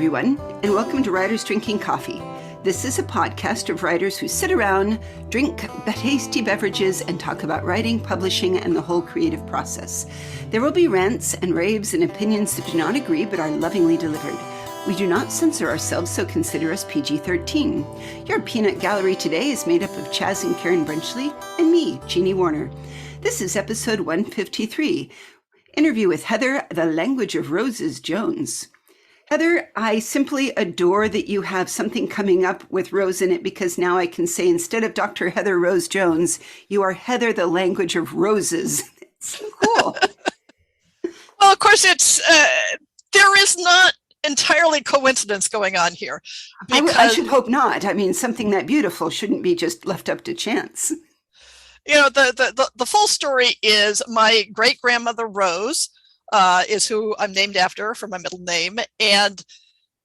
everyone, and welcome to Writers Drinking Coffee. This is a podcast of writers who sit around, drink tasty beverages, and talk about writing, publishing, and the whole creative process. There will be rants and raves and opinions that do not agree but are lovingly delivered. We do not censor ourselves, so consider us PG-13. Your peanut gallery today is made up of Chaz and Karen Brenchley and me, Jeannie Warner. This is episode 153, interview with Heather, the Language of Roses Jones. Heather, I simply adore that you have something coming up with Rose in it, because now I can say instead of Dr. Heather Rose Jones, you are Heather, the Language of Roses. It's so cool. Well, of course, there is not entirely coincidence going on here. I should hope not. I mean, something that beautiful shouldn't be just left up to chance. You know, the full story is my great-grandmother Rose is who I'm named after for my middle name. And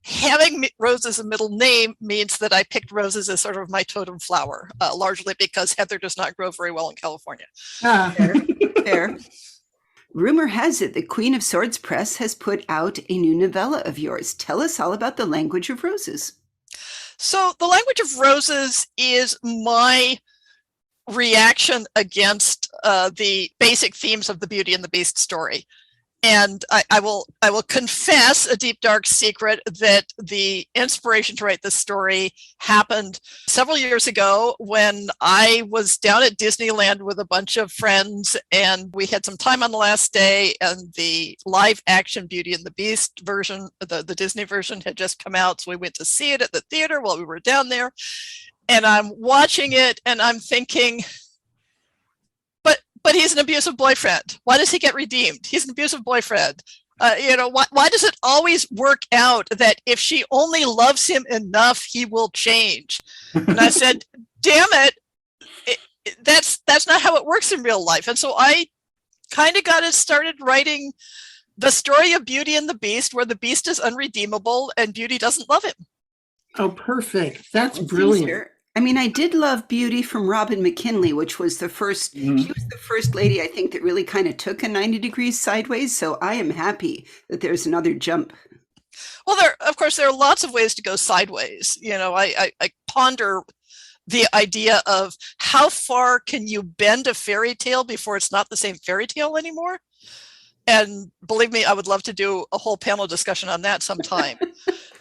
having Rose as a middle name means that I picked roses as sort of my totem flower, largely because Heather does not grow very well in California. Fair. Rumor has it the Queen of Swords Press has put out a new novella of yours. Tell us all about The Language of Roses. So The Language of Roses is my reaction against the basic themes of the Beauty and the Beast story. And I will confess a deep, dark secret that the inspiration to write this story happened several years ago when I was down at Disneyland with a bunch of friends, and we had some time on the last day, and the live action Beauty and the Beast version, the Disney version, had just come out. So we went to see it at the theater while we were down there. And I'm watching it and I'm thinking, but he's an abusive boyfriend. Why does he get redeemed? He's an abusive boyfriend. Why does it always work out that if she only loves him enough, he will change? And I said, damn it, that's not how it works in real life. And so I kind of started writing the story of Beauty and the Beast, where the Beast is unredeemable and Beauty doesn't love him. Oh, perfect. That's brilliant. Easier. I mean, I did love Beauty from Robin McKinley, which was the first, she was the first lady, I think, that really kind of took a 90 degrees sideways. So I am happy that there's another jump. Well, there are lots of ways to go sideways. You know, I ponder the idea of how far can you bend a fairy tale before it's not the same fairy tale anymore? And believe me, I would love to do a whole panel discussion on that sometime.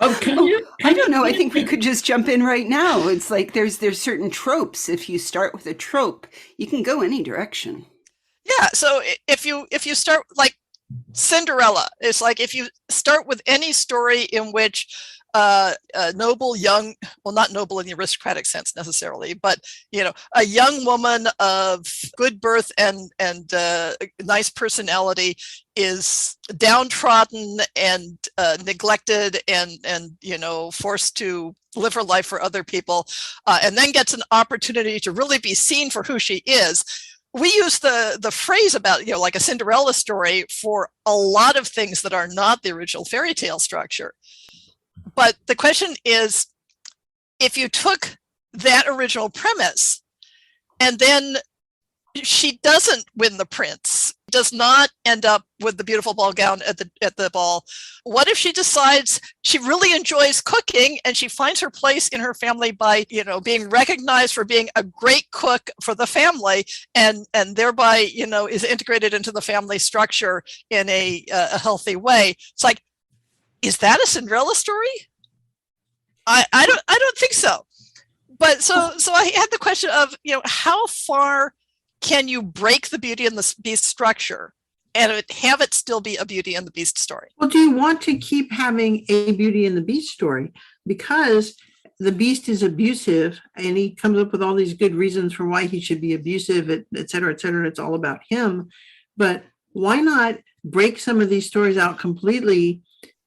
I don't know. I think we could just jump in right now. It's like there's certain tropes. If you start with a trope, you can go any direction. Yeah. So if you start like Cinderella, it's like if you start with any story in which a noble young, well, not noble in the aristocratic sense necessarily, but a young woman of good birth and nice personality is downtrodden and neglected and forced to live her life for other people, and then gets an opportunity to really be seen for who she is. We use the phrase about, like a Cinderella story for a lot of things that are not the original fairy tale structure. But the question is, if you took that original premise and then she doesn't win the prince, does not end up with the beautiful ball gown at the ball, what if she decides she really enjoys cooking and she finds her place in her family by being recognized for being a great cook for the family, and thereby is integrated into the family structure in a healthy way? It's like, is that a Cinderella story? I don't think so. But so I had the question of, how far can you break the Beauty and the Beast structure and have it still be a Beauty and the Beast story? Well, do you want to keep having a Beauty and the Beast story? Because the Beast is abusive and he comes up with all these good reasons for why he should be abusive, et cetera, et cetera. It's all about him. But why not break some of these stories out completely?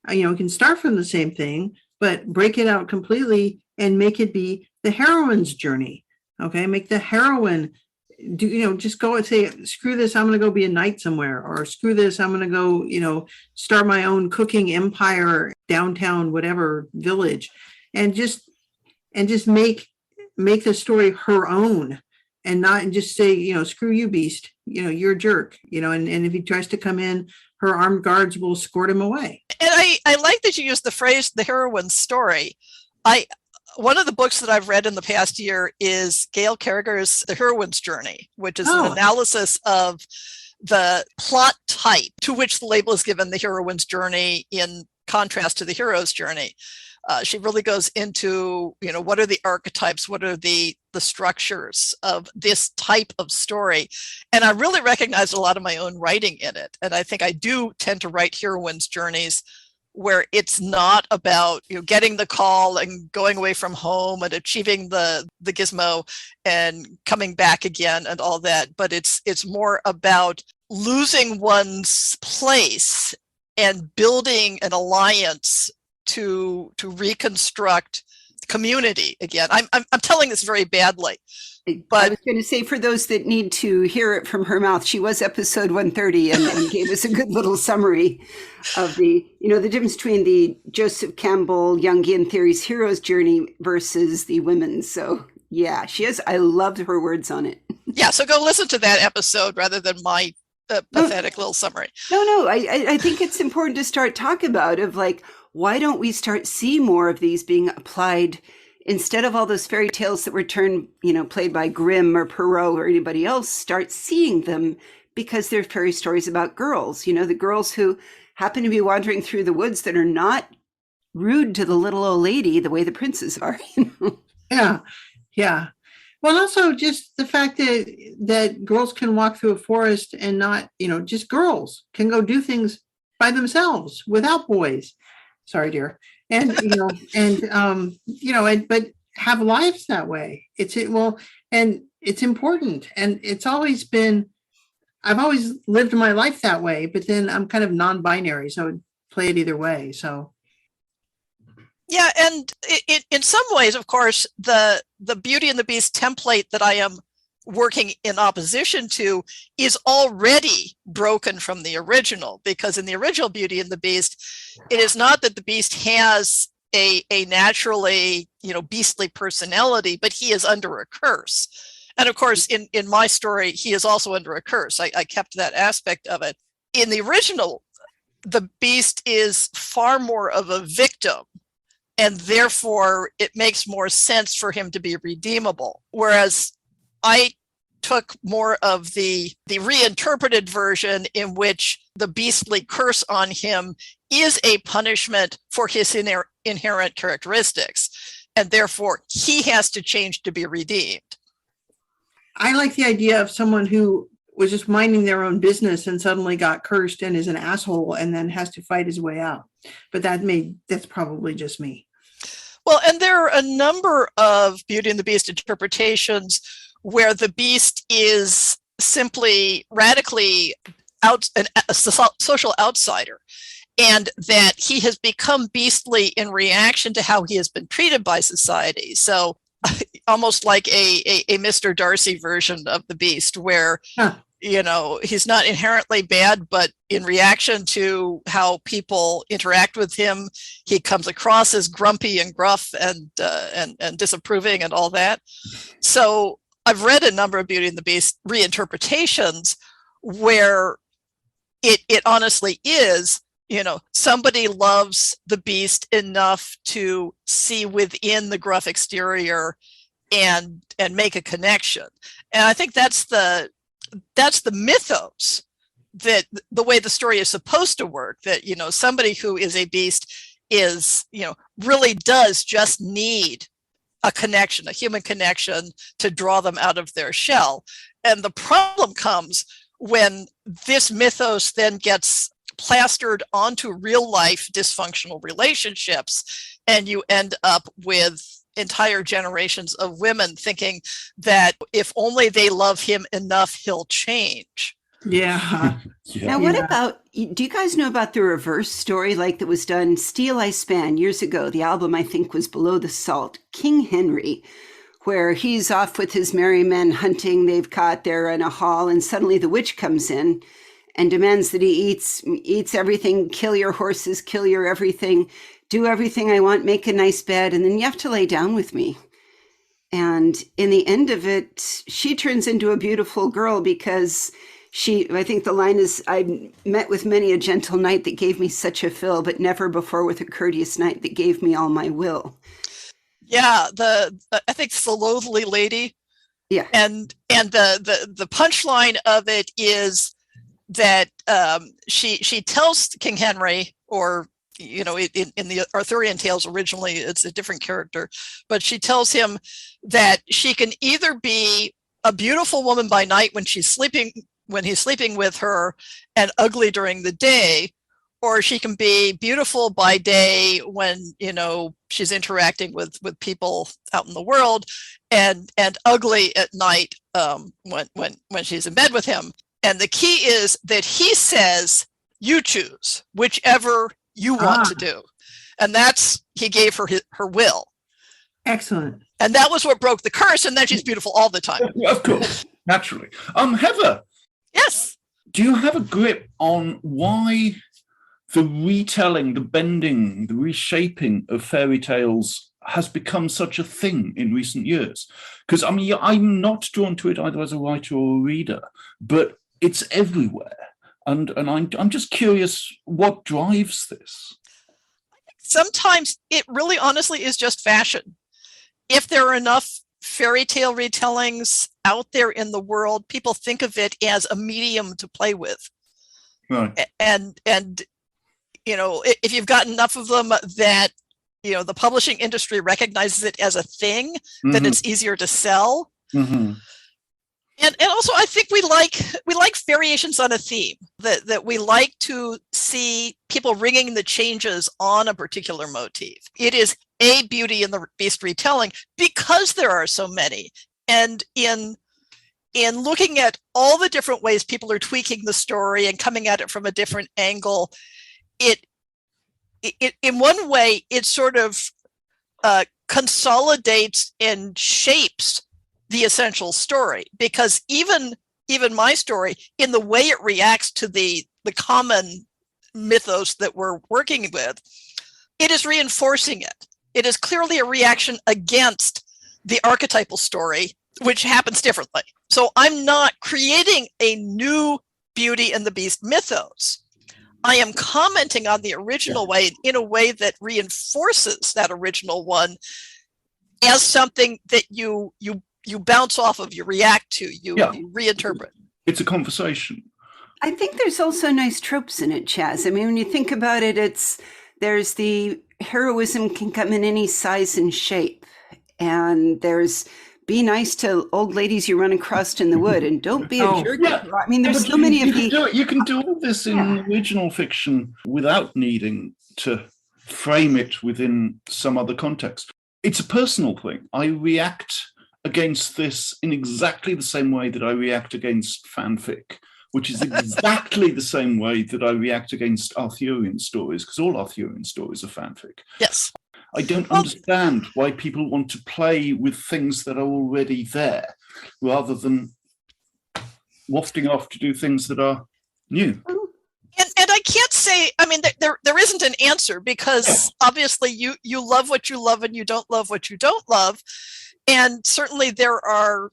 You can start from the same thing, but break it out completely and make it be the heroine's journey. Okay, make the heroine just go and say, screw this, I'm going to go be a knight somewhere, or screw this, I'm going to go, start my own cooking empire downtown, whatever village, and just make the story her own, and just say, screw you, Beast, you're a jerk, and if he tries to come in her armed guards will escort him away. And I like that you used the phrase the heroine's story. One of the books that I've read in the past year is Gail Carriger's The Heroine's Journey, which is an analysis of the plot type to which the label is given, the heroine's journey, in contrast to the hero's journey. She really goes into, what are the archetypes, what are the structures of this type of story. And I really recognize a lot of my own writing in it. And I think I do tend to write heroine's journeys where it's not about getting the call and going away from home and achieving the gizmo and coming back again and all that, but it's more about losing one's place and building an alliance to reconstruct community again. I'm telling this very badly. But I was going to say, for those that need to hear it from her mouth, she was episode 130 and gave us a good little summary of the difference between the Joseph Campbell Jungian theory's hero's journey versus the women's. So yeah, I loved her words on it. Yeah, so go listen to that episode rather than my pathetic little summary. No, I think it's important to start talking about why don't we start seeing more of these being applied instead of all those fairy tales that were played by Grimm or Perrault or anybody else. Start seeing them because they're fairy stories about girls, the girls who happen to be wandering through the woods that are not rude to the little old lady the way the princes are. Yeah. Well, also just the fact that girls can walk through a forest and not, just girls can go do things by themselves without boys. Sorry, dear. And, but have lives that way. And it's important. And it's always been, I've always lived my life that way, but then I'm kind of non-binary, so I would play it either way. So. Yeah, and in some ways, of course, the Beauty and the Beast template that I am working in opposition to is already broken from the original, because in the original Beauty and the Beast, it is not that the Beast has a naturally, beastly personality, but he is under a curse. And of course, in my story, he is also under a curse. I kept that aspect of it. In the original, the Beast is far more of a victim, and therefore it makes more sense for him to be redeemable. Whereas I took more of the reinterpreted version in which the beastly curse on him is a punishment for his inherent characteristics, and therefore he has to change to be redeemed. I like the idea of someone who was just minding their own business and suddenly got cursed and is an asshole and then has to fight his way out. But that's probably just me. Well, and there are a number of Beauty and the Beast interpretations where the Beast is simply radically a social outsider, and that he has become beastly in reaction to how he has been treated by society. So almost like a Mr. Darcy version of the Beast, where he's not inherently bad, but in reaction to how people interact with him, he comes across as grumpy and gruff and disapproving and all that. So I've read a number of Beauty and the Beast reinterpretations where it honestly is, somebody loves the Beast enough to see within the gruff exterior and make a connection. And I think that's the mythos, that the way the story is supposed to work, that, somebody who is a beast is, really does just need a connection, a human connection, to draw them out of their shell. And the problem comes when this mythos then gets plastered onto real life dysfunctional relationships, and you end up with entire generations of women thinking that if only they love him enough, he'll change. Yeah. Now, what about, do you guys know about the reverse story that was done, Steel I Span, years ago? The album, I think, was Below the Salt, King Henry, where he's off with his merry men hunting. They're in a hall, and suddenly the witch comes in and demands that he eats everything, kill your horses, kill your everything, do everything I want, make a nice bed, and then you have to lay down with me. And in the end of it, she turns into a beautiful girl because I think the line is, I met with many a gentle knight that gave me such a fill, but never before with a courteous knight that gave me all my will. Yeah, I think it's the Loathly Lady. Yeah. And the punchline of it is that she tells King Henry, or in the Arthurian tales originally it's a different character, but she tells him that she can either be a beautiful woman by night when he's sleeping with her, and ugly during the day, or she can be beautiful by day when she's interacting with people out in the world, and ugly at night when she's in bed with him. And the key is that he says, you choose whichever you want to do. And he gave her her will. Excellent. And that was what broke the curse. And then she's beautiful all the time. Of course, naturally. Heather. Yes. Do you have a grip on why the retelling, the bending, the reshaping of fairy tales has become such a thing in recent years? Because I'm not drawn to it either as a writer or a reader, but it's everywhere. And I'm just curious what drives this. Sometimes it really honestly is just fashion. If there are enough fairy tale retellings out there in the world, people think of it as a medium to play with. Right. And if you've got enough of them that the publishing industry recognizes it as a thing, then it's easier to sell. Mm-hmm. And also, I think we like variations on a theme, that we like to see people ringing the changes on a particular motif. It is a Beauty and the Beast retelling because there are so many. And in looking at all the different ways people are tweaking the story and coming at it from a different angle, it in one way, it sort of consolidates and shapes the essential story, because even my story, in the way it reacts to the common mythos that we're working with, it is reinforcing it. It is clearly a reaction against the archetypal story, which happens differently. So I'm not creating a new Beauty and the Beast mythos. I am commenting on the original way in a way that reinforces that original one as something that you bounce off of, you react to, you reinterpret. It's a conversation. I think there's also nice tropes in it, Chaz. I mean, when you think about it, there's the heroism can come in any size and shape. And there's be nice to old ladies you run across in the wood, and don't be a jerk. Yeah. I mean, there's so many of these. You can do all this in original fiction without needing to frame it within some other context. It's a personal thing. I react against this in exactly the same way that I react against fanfic, which is exactly the same way that I react against Arthurian stories, because all Arthurian stories are fanfic. Yes. I don't understand why people want to play with things that are already there, rather than wafting off to do things that are new. And I can't say, I mean, there isn't an answer, because obviously you love what you love and you don't love what you don't love. And certainly there are,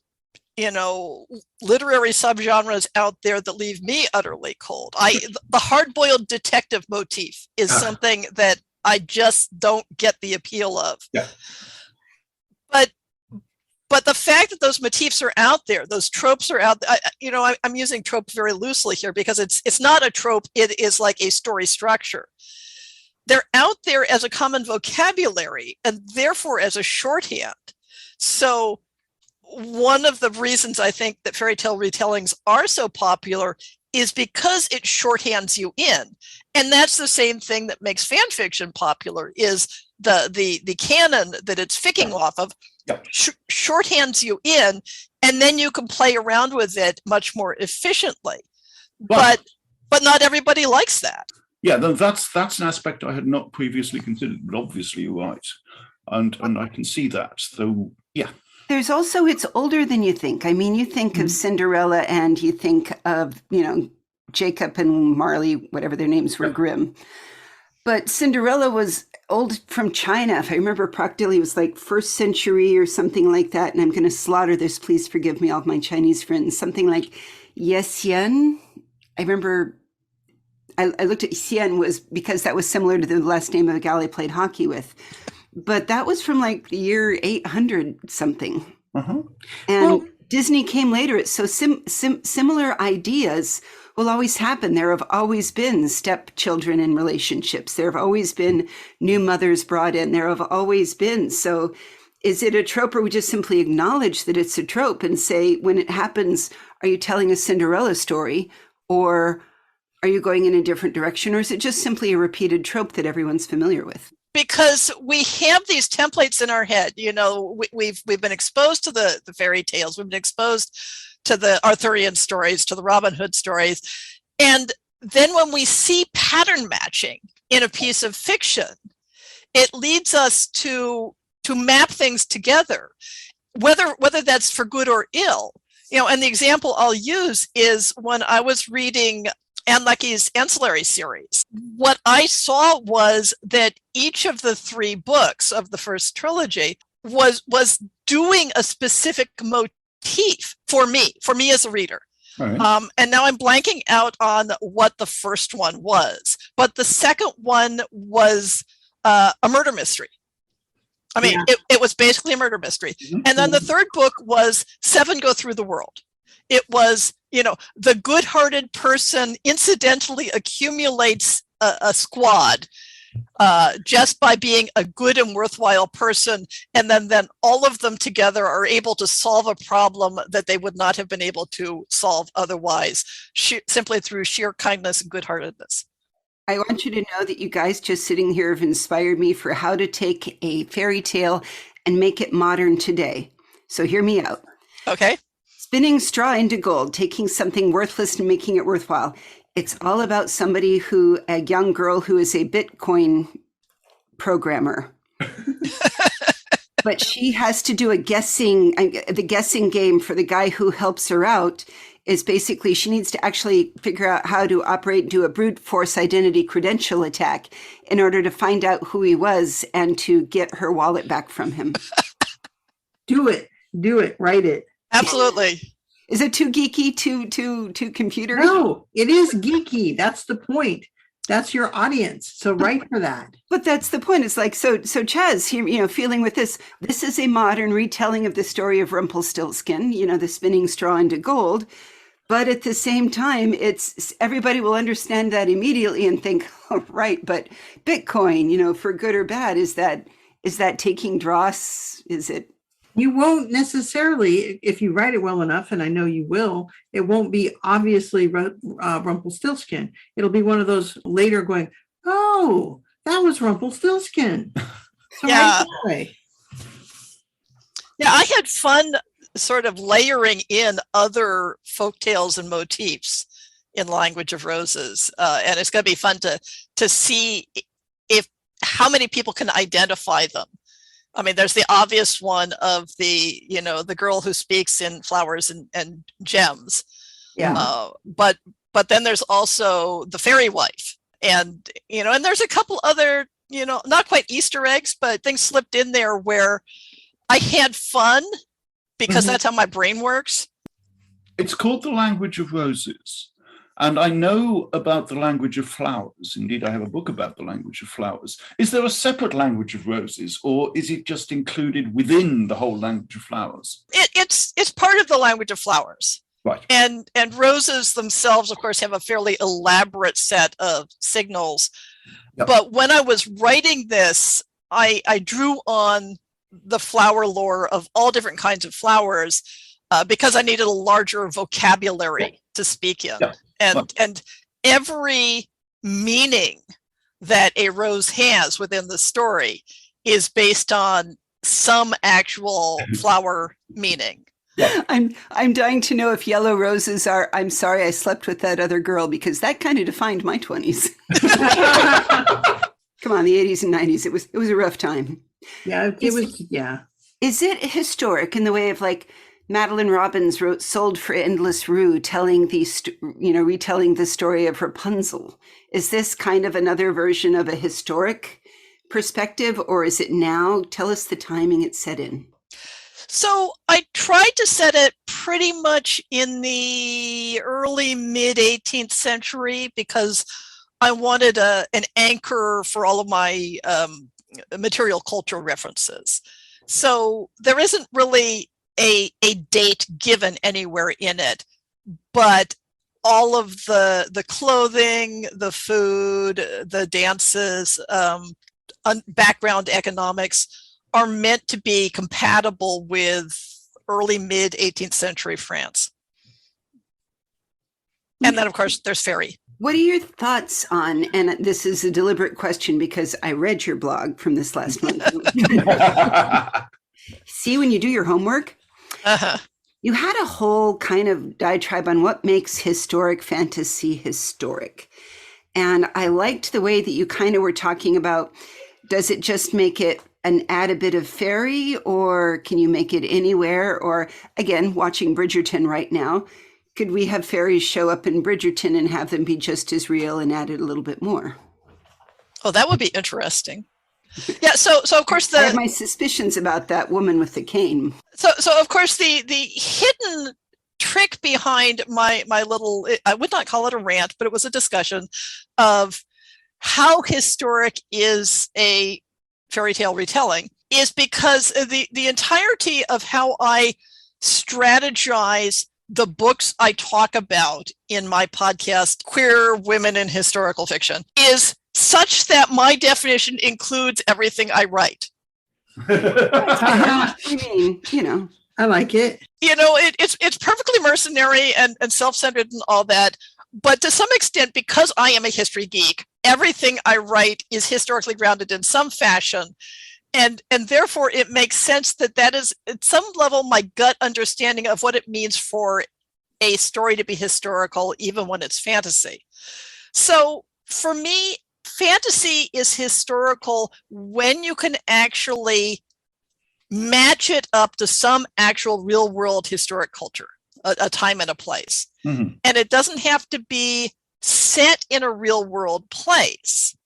literary subgenres out there that leave me utterly cold. The hard-boiled detective motif is something that I just don't get the appeal of. Yeah. But the fact that those motifs are out there, those tropes are out there, I'm using trope very loosely here because it's not a trope, it is like a story structure. They're out there as a common vocabulary and therefore as a shorthand. So one of the reasons I think that fairy tale retellings are so popular is because it shorthands you in. And that's the same thing that makes fan fiction popular, is the canon that it's ficking off of shorthands you in, and then you can play around with it much more efficiently. But not everybody likes that. Yeah, that's an aspect I had not previously considered, but obviously you're right. And I can see that. So, yeah. There's also, it's older than you think. I mean, you think of Cinderella and you think of, Jacob and Marley, whatever their names were, Grimm. But Cinderella was old from China. If I remember correctly, it was like first century or something like that. And I'm going to slaughter this. Please forgive me, all of my Chinese friends. Something like Yesian. I remember I looked at Xian was because that was similar to the last name of a gal I played hockey with. But that was from like the year 800 something. Uh-huh. And Disney came later. It's so similar ideas will always happen. There have always been stepchildren in relationships. There have always been new mothers brought in. There have always been. So is it a trope, or we just simply acknowledge that it's a trope and say, when it happens, are you telling a Cinderella story, or are you going in a different direction? Or is it just simply a repeated trope that everyone's familiar with? Because we have these templates in our head. You know, we've been exposed to the fairy tales. We've been exposed to the Arthurian stories, to the Robin Hood stories. And then when we see pattern matching in a piece of fiction, it leads us to map things together, whether that's for good or ill. You know, and the example I'll use is when I was reading Anne Leckie's Ancillary series. What I saw was that each of the 3 books of the first trilogy was doing a specific motif for me as a reader. Right. And now I'm blanking out on what the first one was, but the second one was a murder mystery. I mean, it was basically a murder mystery. Mm-hmm. And then the third book was 7 Go Through the World. It was, you know, the good-hearted person incidentally accumulates a squad just by being a good and worthwhile person. And then all of them together are able to solve a problem that they would not have been able to solve otherwise, simply through sheer kindness and good-heartedness. I want you to know that you guys just sitting here have inspired me for how to take a fairy tale and make it modern today. So hear me out. Okay. Spinning straw into gold, taking something worthless and making it worthwhile. It's all about a young girl who is a Bitcoin programmer. But she has to do the guessing game for the guy who helps her out. Is basically she needs to actually figure out how to operate and do a brute force identity credential attack in order to find out who he was and to get her wallet back from him. Do it. Write it. Absolutely. Is it too geeky, too computer? No, it is geeky. That's the point. That's your audience. So write for that. But that's the point. It's like, so Chaz, here, you know, feeling with this is a modern retelling of the story of Rumpelstiltskin, you know, the spinning straw into gold. But at the same time, it's everybody will understand that immediately and think, oh, right, but Bitcoin, you know, for good or bad, is that taking dross? Is it? You won't necessarily, if you write it well enough, and I know you will, it won't be obviously Rumpelstiltskin. It'll be one of those later going, oh, that was Rumpelstiltskin. So Yeah. right. Yeah, I had fun sort of layering in other folktales and motifs in Language of Roses. And it's going to be fun to see how many people can identify them. I mean, there's the obvious one of the girl who speaks in flowers and gems. Yeah. But then there's also the fairy wife, and there's a couple other, not quite Easter eggs, but things slipped in there where I had fun because that's how my brain works. It's called The Language of Roses. And I know about the language of flowers. Indeed, I have a book about the language of flowers. Is there a separate language of roses, or is it just included within the whole language of flowers? It's part of the language of flowers. Right. And roses themselves, of course, have a fairly elaborate set of signals. Yep. But when I was writing this, I drew on the flower lore of all different kinds of flowers because I needed a larger vocabulary to speak in. Yep. And every meaning that a rose has within the story is based on some actual flower meaning. I'm dying to know if yellow roses are, I'm sorry I slept with that other girl, because that kind of defined my 20s. Come on, the 80s and 90s, it was a rough time. Yeah, it was. Yeah. Is it historic in the way of like Madeline Robbins wrote Sold for Endless Rue, retelling the story of Rapunzel. Is this kind of another version of a historic perspective, or is it now? Tell us the timing it's set in. So I tried to set it pretty much in the early mid 18th century because I wanted an anchor for all of my material cultural references. So there isn't really a date given anywhere in it, but all of the clothing, the food, the dances, background economics are meant to be compatible with early mid 18th century France. And then of course there's fairy. What are your thoughts on, and this is a deliberate question because I read your blog from this last month. See, when you do your homework, you had a whole kind of diatribe on what makes historic fantasy historic. And I liked the way that you kind of were talking about, does it just make it and add a bit of fairy, or can you make it anywhere? Or again, watching Bridgerton right now, could we have fairies show up in Bridgerton and have them be just as real and add it a little bit more? Oh, that would be interesting. Yeah, so of course I have my suspicions about that woman with the cane. So of course the hidden trick behind my little, I would not call it a rant, but it was a discussion of how historic is a fairy tale retelling, is because the entirety of how I strategize the books I talk about in my podcast, Queer Women in Historical Fiction, is such that my definition includes everything I write. I mean, I like it. It's perfectly mercenary and self-centered and all that. But to some extent, because I am a history geek, everything I write is historically grounded in some fashion. And therefore, it makes sense that is, at some level, my gut understanding of what it means for a story to be historical, even when it's fantasy. So for me, fantasy is historical when you can actually match it up to some actual real world historic culture, a time and a place. Mm-hmm. And it doesn't have to be set in a real world place.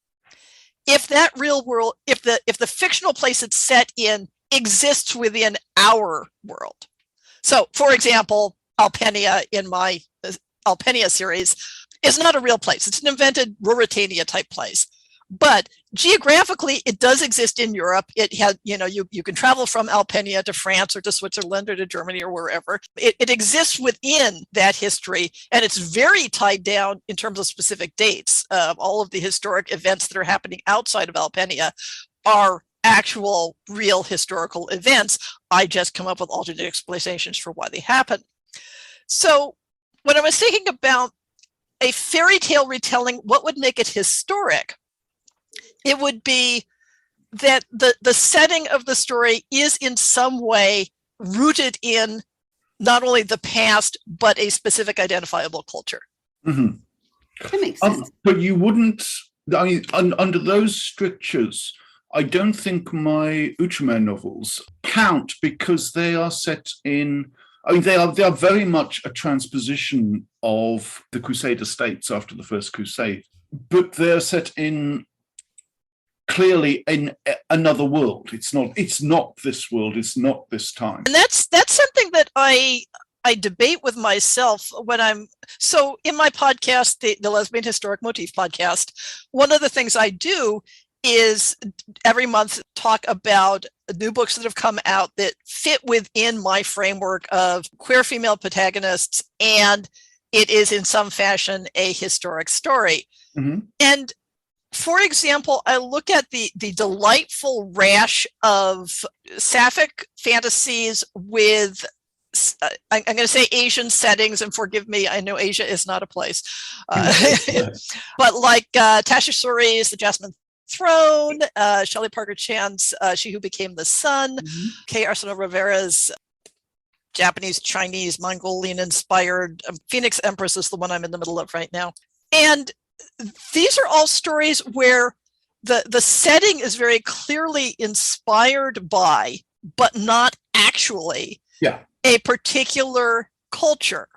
If that real world, if the fictional place it's set in exists within our world. So for example, Alpenia in my Alpenia series is not a real place. It's an invented Ruritania type place. But geographically, it does exist in Europe. It has, you can travel from Alpenia to France or to Switzerland or to Germany or wherever. It exists within that history, and it's very tied down in terms of specific dates. All of the historic events that are happening outside of Alpenia are actual, real historical events. I just come up with alternate explanations for why they happen. So when I was thinking about a fairy tale retelling, what would make it historic? It would be that the setting of the story is in some way rooted in not only the past, but a specific identifiable culture. Mm-hmm. That makes sense. But you wouldn't, under those strictures, I don't think my Outremer novels count because they are set in, they are very much a transposition of the Crusader states after the First Crusade, but they're set in clearly in another world. It's not this world, it's not this time. And that's something that I debate with myself when so in my podcast, the Lesbian Historic Motif podcast, one of the things I do is every month talk about new books that have come out that fit within my framework of queer female protagonists, and it is in some fashion a historic story. Mm-hmm. And for example, I look at the delightful rash of sapphic fantasies with, I'm going to say Asian settings, and forgive me, I know Asia is not a place, but like Tasha Suri's The Jasmine Throne, Shelley Parker Chan's She Who Became the Sun, Mm-hmm. Kay Arsenault Rivera's Japanese, Chinese, Mongolian inspired Phoenix Empress is the one I'm in the middle of right now. And these are all stories where the setting is very clearly inspired by, but not actually, Yeah. a particular culture.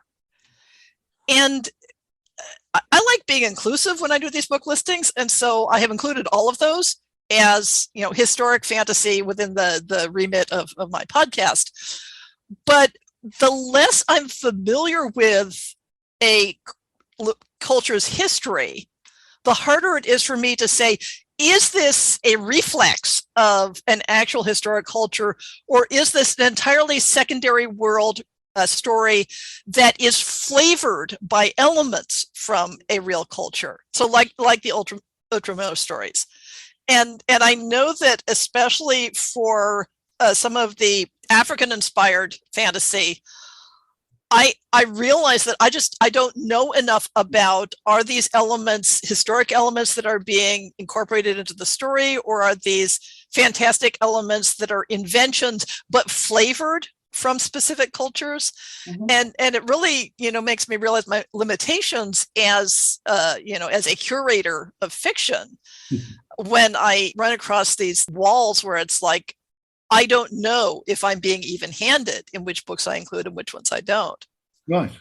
And I like being inclusive when I do these book listings. And so I have included all of those as, historic fantasy within the remit of my podcast. But the less I'm familiar with a culture's history, the harder it is for me to say, is this a reflex of an actual historic culture, or is this an entirely secondary world story that is flavored by elements from a real culture? So like the Ultramarine stories. And I know that especially for some of the African-inspired fantasy, I realize that I don't know enough about, are these elements historic elements that are being incorporated into the story, or are these fantastic elements that are inventions but flavored from specific cultures? And it really, makes me realize my limitations as as a curator of fiction when I run across these walls where it's like, I don't know if I'm being even-handed in which books I include and which ones I don't. Right.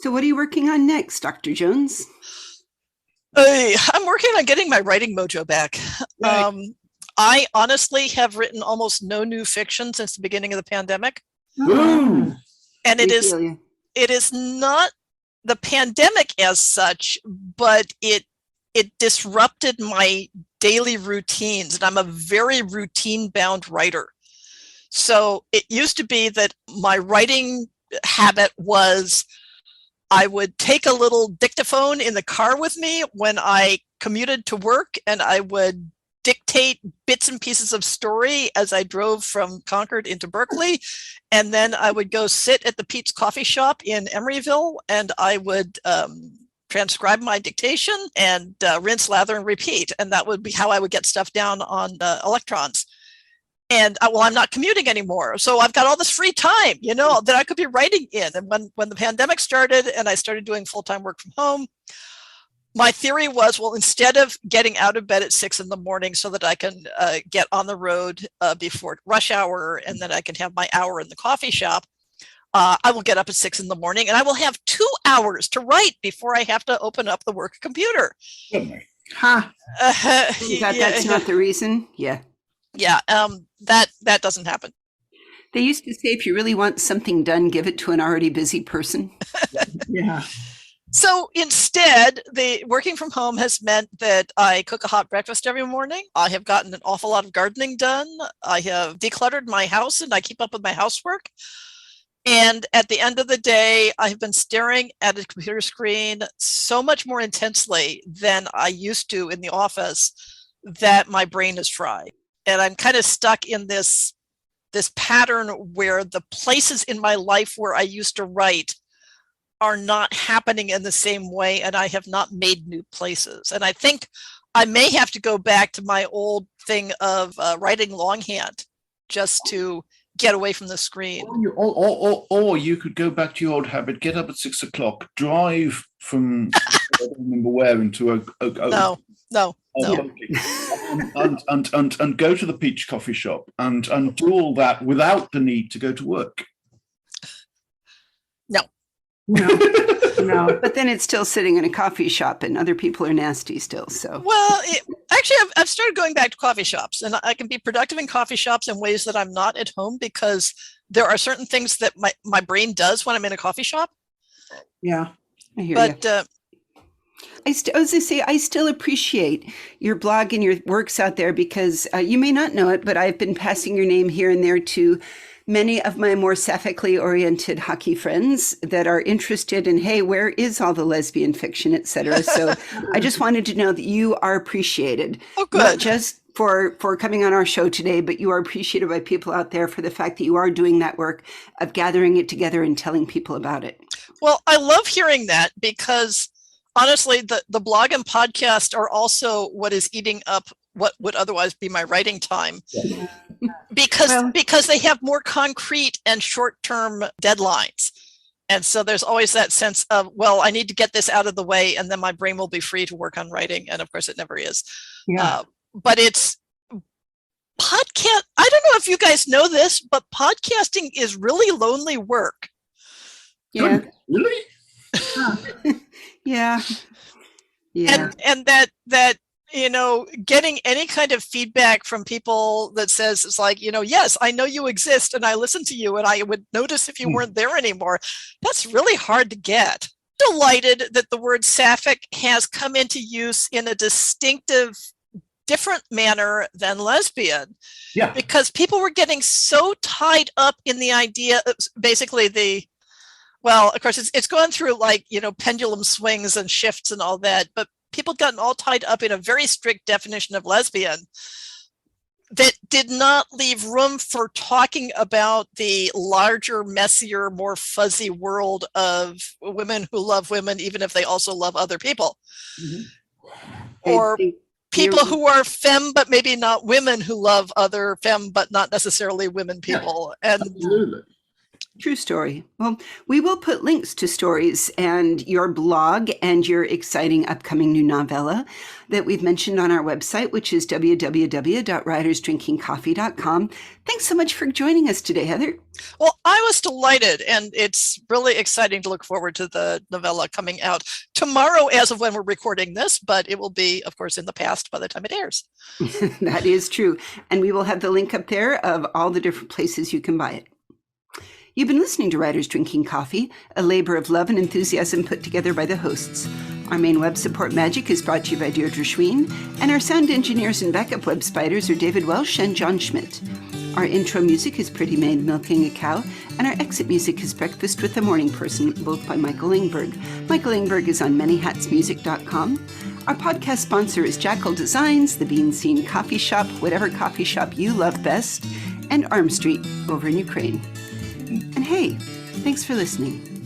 So what are you working on next, Dr. Jones? I'm working on getting my writing mojo back. Right. I honestly have written almost no new fiction since the beginning of the pandemic. Ooh. And it is not the pandemic as such, but it disrupted my daily routines, and I'm a very routine-bound writer. So it used to be that my writing habit was I would take a little dictaphone in the car with me when I commuted to work, and I would dictate bits and pieces of story as I drove from Concord into Berkeley. And then I would go sit at the Pete's Coffee Shop in Emeryville, and I would transcribe my dictation and rinse, lather, and repeat. And that would be how I would get stuff down on electrons. And I'm not commuting anymore. So I've got all this free time, that I could be writing in. And when the pandemic started and I started doing full-time work from home, my theory was, well, instead of getting out of bed at 6 a.m. so that I can get on the road before rush hour, and then I can have my hour in the coffee shop, I will get up at 6 a.m. and I will have 2 hours to write before I have to open up the work computer. Ha. That's not the reason. Yeah. Yeah. That doesn't happen. They used to say, if you really want something done, give it to an already busy person. Yeah. So instead, the working from home has meant that I cook a hot breakfast every morning. I have gotten an awful lot of gardening done. I have decluttered my house, and I keep up with my housework. And at the end of the day, I have been staring at a computer screen so much more intensely than I used to in the office that my brain is fried. And I'm kind of stuck in this pattern where the places in my life where I used to write are not happening in the same way, and I have not made new places. And I think I may have to go back to my old thing of writing longhand just to get away from the screen. Or you could go back to your old habit, get up at 6 o'clock, drive from I don't remember where into a No. And go to the Peach Coffee Shop and do all that without the need to go to work. No. But then it's still sitting in a coffee shop, and other people are nasty still. So Well, actually, I've started going back to coffee shops, and I can be productive in coffee shops in ways that I'm not at home, because there are certain things that my brain does when I'm in a coffee shop. Yeah. I hear But you. I was going to say, I still appreciate your blog and your works out there, because you may not know it, but I've been passing your name here and there to many of my more sapphically oriented hockey friends that are interested in, hey, where is all the lesbian fiction, et cetera. So I just wanted to know that you are appreciated. Oh, good. Not just for coming on our show today, but you are appreciated by people out there for the fact that you are doing that work of gathering it together and telling people about it. Well, I love hearing that, because honestly, the blog and podcast are also what is eating up what would otherwise be my writing time, because they have more concrete and short-term deadlines. And so there's always that sense of, well, I need to get this out of the way, and then my brain will be free to work on writing. And of course, it never is. Yeah. But it's podcast, I don't know if you guys know this, but podcasting is really lonely work. Yeah. Really? Yeah. Yeah. And that getting any kind of feedback from people that says it's like, yes, I know you exist and I listen to you and I would notice if you weren't there anymore. That's really hard to get. Delighted that the word sapphic has come into use in a distinctive, different manner than lesbian. Yeah. Because people were getting so tied up in the idea of basically well, of course, it's gone through like, pendulum swings and shifts and all that, but people gotten all tied up in a very strict definition of lesbian that did not leave room for talking about the larger, messier, more fuzzy world of women who love women, even if they also love other people. Mm-hmm. Or people who are femme, but maybe not women who love other femme, but not necessarily women people. Yeah, and absolutely. True story. Well, we will put links to stories and your blog and your exciting upcoming new novella that we've mentioned on our website, which is www.writersdrinkingcoffee.com. Thanks so much for joining us today, Heather. Well, I was delighted, and it's really exciting to look forward to the novella coming out tomorrow as of when we're recording this, but it will be, of course, in the past by the time it airs. That is true. And we will have the link up there of all the different places you can buy it. You've been listening to Writers Drinking Coffee, a labor of love and enthusiasm put together by the hosts. Our main web support magic is brought to you by Deirdre Schween, and our sound engineers and backup web spiders are David Welsh and John Schmidt. Our intro music is Pretty Maid Milking a Cow, and our exit music is Breakfast with a Morning Person, both by Michael Ingberg. Michael Ingberg is on manyhatsmusic.com. Our podcast sponsor is Jackal Designs, the Bean Scene Coffee Shop, whatever coffee shop you love best, and Arm Street over in Ukraine. And hey, thanks for listening.